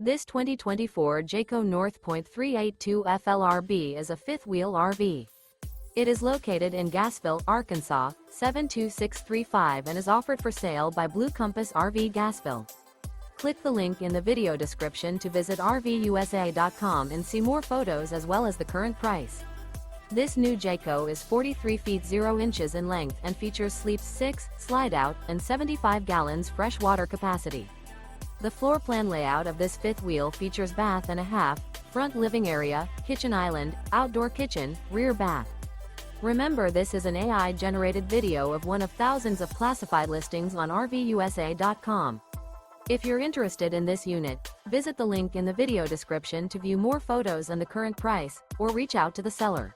This 2024 Jayco North Point 382 FLRB is a fifth-wheel RV. It is located in Gassville, Arkansas, 72635 and is offered for sale by Blue Compass RV Gassville. Click the link in the video description to visit RVUSA.com and see more photos as well as the current price. This new Jayco is 43 feet 0 inches in length and features sleeps 6, slide-out, and 75 gallons fresh water capacity. The floor plan layout of this fifth wheel features bath and a half, front living area, kitchen island, outdoor kitchen, rear bath. Remember, this is an AI-generated video of one of thousands of classified listings on RVUSA.com. If you're interested in this unit, visit the link in the video description to view more photos and the current price, or reach out to the seller.